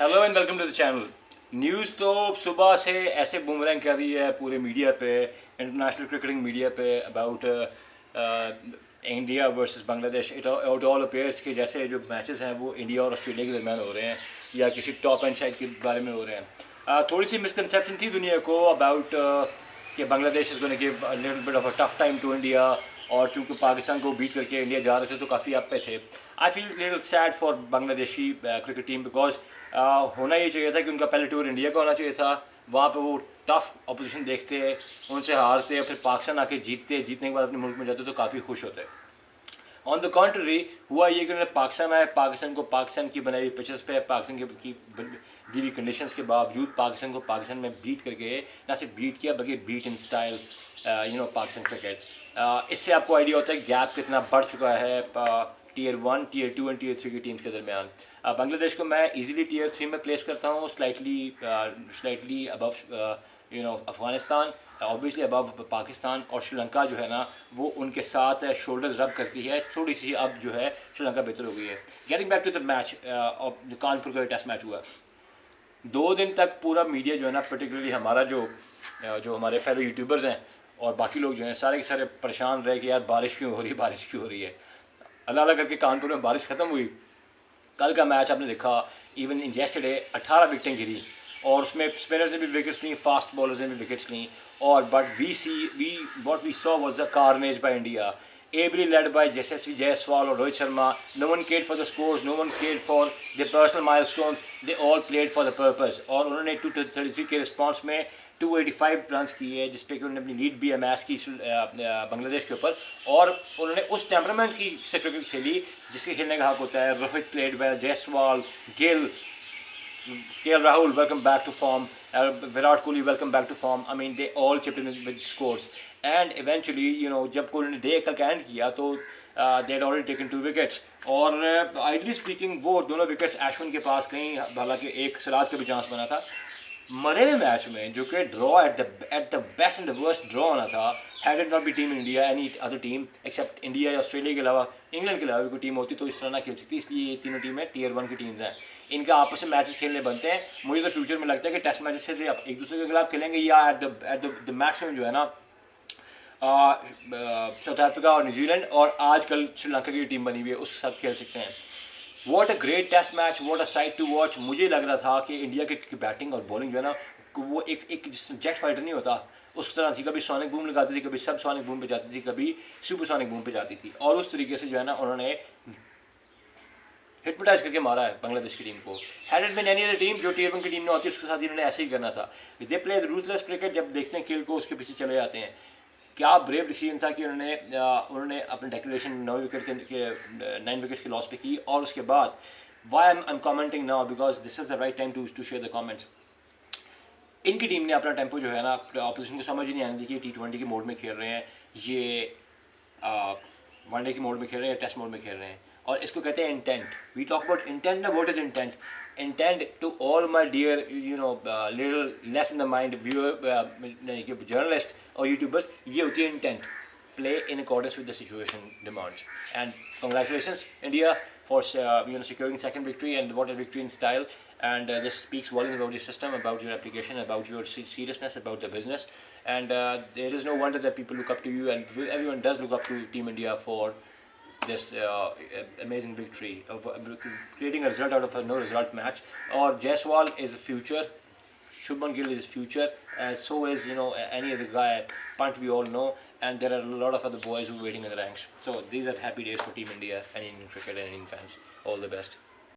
Hello and welcome to the channel. News तो सुबह से ऐसे बूमरैंग कर रही है पूरे मीडिया पे, इंटरनेशनल क्रिकेटिंग मीडिया पे, about India versus Bangladesh. It all appears कि जैसे जो मैचेस हैं वो इंडिया और ऑस्ट्रेलिया के दरमियान हो रहे हैं या किसी टॉप एंड साइड के बारे में हो रहे हैं। थोड़ी सी मिसकंसेप्शन थी दुनिया को अबाउट कि Bangladesh is gonna give a little bit of a tough time to India, और चूंकि पाकिस्तान को बीट करके इंडिया जा रहे थे तो काफ़ी अप पे थे। I feel little sad for Bangladeshi cricket team because होना ये चाहिए था कि उनका पहले टूर इंडिया का होना चाहिए था। वहाँ पे वो टफ अपोजिशन देखते, उनसे हारते, फिर पाकिस्तान आके जीतते, जीतने के बाद अपने मुल्क में जाते तो काफ़ी खुश होते। ऑन द कॉन्ट्री हुआ ये कि उन्होंने पाकिस्तान आए, पाकिस्तान को पाकिस्तान की बनाई हुई पिचेस पे, पाकिस्तान की दी हुई कंडीशंस के बावजूद पाकिस्तान को पाकिस्तान में बीट करके ना सिर्फ बीट किया बल्कि beat in style Pakistan cricket. इससे आपको आइडिया होता है गैप कितना बढ़ चुका है टीयर 1, टीयर 2 एंड टीयर 3 की टीम्स के दरमियान। बांग्लादेश को मैं इजीली टीयर 3 में प्लेस करता हूँ, slightly above Afghanistan, obviously above Pakistan. और श्रीलंका जो है ना वो उनके साथ शोल्डर्स रब करती है थोड़ी सी, अब जो है श्रीलंका बेहतर हो गई है। Getting back to the match, जो कानपुर का टेस्ट मैच हुआ, 2 दिन तक पूरा मीडिया जो है ना, पर्टिकुलरली हमारा जो हमारे फेलो यूट्यूबर्स हैं और बाकी लोग जो हैं सारे के सारे परेशान रहे कि यार बारिश क्यों हो रही है, बारिश क्यों हो रही है। अल्लाह अल्लाह करके कानपुर में बारिश ख़त्म हुई। कल का मैच आपने देखा, इवन इन येस्टरडे 18 विकेटें गिरी और उसमें स्पिनर्स ने भी विकेट्स ली, फास्ट बॉलर्स ने भी विकेट्स ली। और but we what we saw was the carnage by India, ably led by Yashasvi Jaiswal or Rohit Sharma. No one cared for the scores, no one cared for the personal milestones. They all played for the purpose. और उन्होंने 233 के response में 285 run किए, जिसपे कि उन्होंने अपनी lead भी अमैस की बांग्लादेश के ऊपर। और उन्होंने उस टेम्परामेंट की से क्रिकेट खेली जिसके खेलने का हक होता है। Rohit played well, Jaiswal, Gill, KL Rahul, welcome back to form. Virat Kohli, welcome back to form. I mean, they all chipped in with scores. And eventually, जब कोहली ने डे कल का एंड किया तो they had already taken 2 wickets. और ideally speaking वो दोनों wickets Ashwin के पास कहीं, हालांकि एक सिराज का भी चांस बना था। मरे हुए मैच में जो कि draw at the best and the worst draw होना था, had it not be team India, any other team except India या ऑस्ट्रेलिया के अलावा, इंग्लैंड के अलावा कोई टीम होती तो इस तरह ना खेल सकती। इसलिए ये तीनों टीमें टीयर 1 की टीम्स हैं, इनका आपस में मैचेस खेलने बनते हैं। मुझे तो फ्यूचर में लगता है कि टेस्ट मैचेस से एक दूसरे के खिलाफ खेलेंगे या एट द मैक्सिमम जो है ना साउथ अफ्रीका और न्यूजीलैंड और आजकल श्रीलंका की टीम बनी हुई है उसके साथ खेल सकते हैं। What a great test match, what a sight to watch. मुझे लग रहा था कि इंडिया की बैटिंग और बॉलिंग जो है ना वो एक जेट फाइटर नहीं होता उस तरह थी। कभी सोनिक बूम लगाती थी, कभी सब सोनिक बूम पे जाती थी, कभी सुपर सोनिक बूम पे जाती थी। और उस तरीके से जो है ना उन्होंने हिटमटाइज करके मारा है बांग्लादेश की टीम को। Had it been any other team जो टीयर 1 की टीम में होती है उसके साथ इन्होंने ऐसे ही करना था। दे प्ले रूथलेस क्रिकेट, जब देखते हैं किल को उसके पीछे चले जाते हैं। क्या ब्रेव डिसीजन था कि उन्होंने अपने डेक्लेरेशन 9 विकेट के 9 विकेट्स की लॉस पे की। और उसके बाद why I am commenting now because this is the right time to share the comments. इनकी टीम ने अपना टेम्पो जो है ना ऑपोजिशन को समझ ही नहीं आती कि T20 के मोड में खेल रहे हैं, ये वनडे के मोड में खेल रहे हैं, टेस्ट मोड में खेल रहे हैं। और इसको कहते हैं intent. We talk about intent ना, what is intent? Intent to all my dear little less in the mind viewer journalist और यूट्यूबर्स, ये होती है intent. Play in accordance with the situation demands. And congratulations India for securing second victory, and what a victory in style. And this speaks volumes about the system, about your application, about your seriousness, about the business. And there is no wonder that people look up to you, and everyone does look up to Team India for this amazing victory of creating a result out of a no result match. Or Jaiswal is the future, Shubman Gill is future, and so is any other guy. Punt we all know, and there are a lot of other boys who are waiting in the ranks. So these are happy days for Team India and Indian cricket and Indian fans. All the best.